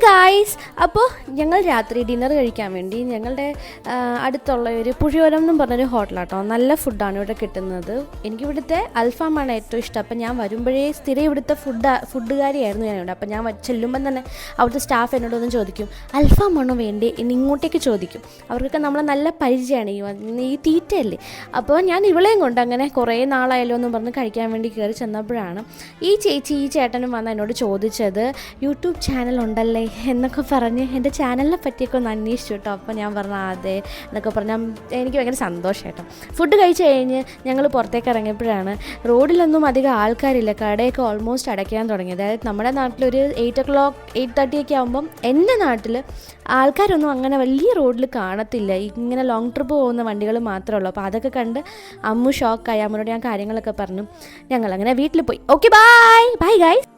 Guys, അപ്പോൾ ഞങ്ങൾ രാത്രി ഡിന്നർ കഴിക്കാൻ വേണ്ടി ഞങ്ങളുടെ അടുത്തുള്ള ഒരു പുഴയോരം എന്നും പറഞ്ഞൊരു ഹോട്ടലാട്ടോ. നല്ല ഫുഡാണ് ഇവിടെ കിട്ടുന്നത്. എനിക്കിവിടുത്തെ അൽഫാമാണ് ഏറ്റവും ഇഷ്ടം. അപ്പം ഞാൻ വരുമ്പോഴേ സ്ഥിരം ഇവിടുത്തെ ഫുഡുകാരിയായിരുന്നു ഞാനിവിടെ. അപ്പം ഞാൻ ചെല്ലുമ്പം തന്നെ അവിടുത്തെ സ്റ്റാഫ് എന്നോടൊന്നും ചോദിക്കും, അൽഫാമാണോ വേണ്ടേ എന്ന് ഇങ്ങോട്ടേക്ക് ചോദിക്കും. അവർക്കൊക്കെ നമ്മളെ നല്ല പരിചയമാണ്, ഈ തീറ്റയല്ലേ. അപ്പോൾ ഞാൻ ഇവളെയും കൊണ്ട് അങ്ങനെ കുറേ നാളായല്ലോ എന്നും പറഞ്ഞ് കഴിക്കാൻ വേണ്ടി കയറി ചെന്നപ്പോഴാണ് ഈ ചേച്ചി ഈ ചേട്ടനും വന്ന് എന്നോട് ചോദിച്ചത്, യൂട്യൂബ് ചാനൽ ഉണ്ടല്ലേ എന്നൊക്കെ പറഞ്ഞ് എൻ്റെ ചാനലിനെ പറ്റിയൊക്കെ ഒന്ന് അന്വേഷിച്ചു കേട്ടോ. അപ്പോൾ ഞാൻ പറഞ്ഞു അതെ എന്നൊക്കെ പറഞ്ഞാൽ എനിക്ക് ഭയങ്കര സന്തോഷം കേട്ടോ. ഫുഡ് കഴിച്ച് കഴിഞ്ഞ് ഞങ്ങൾ പുറത്തേക്ക് ഇറങ്ങിയപ്പോഴാണ് റോഡിലൊന്നും അധികം ആൾക്കാരില്ല, കടയൊക്കെ ഓൾമോസ്റ്റ് അടയ്ക്കാൻ തുടങ്ങി. അതായത് നമ്മുടെ നാട്ടിലൊരു 8:30 ഒക്കെ ആകുമ്പം എൻ്റെ നാട്ടിൽ ആൾക്കാരൊന്നും അങ്ങനെ വലിയ റോഡിൽ കാണത്തില്ല. ഇങ്ങനെ ലോങ് ട്രിപ്പ് പോകുന്ന വണ്ടികൾ മാത്രമേ ഉള്ളൂ. അപ്പോൾ അതൊക്കെ കണ്ട് അമ്മു ഷോക്കായി. അമ്മയോട് ഞാൻ കാര്യങ്ങളൊക്കെ പറഞ്ഞു. ഞങ്ങളങ്ങനെ വീട്ടിൽ പോയി. Okay, bye bye guys.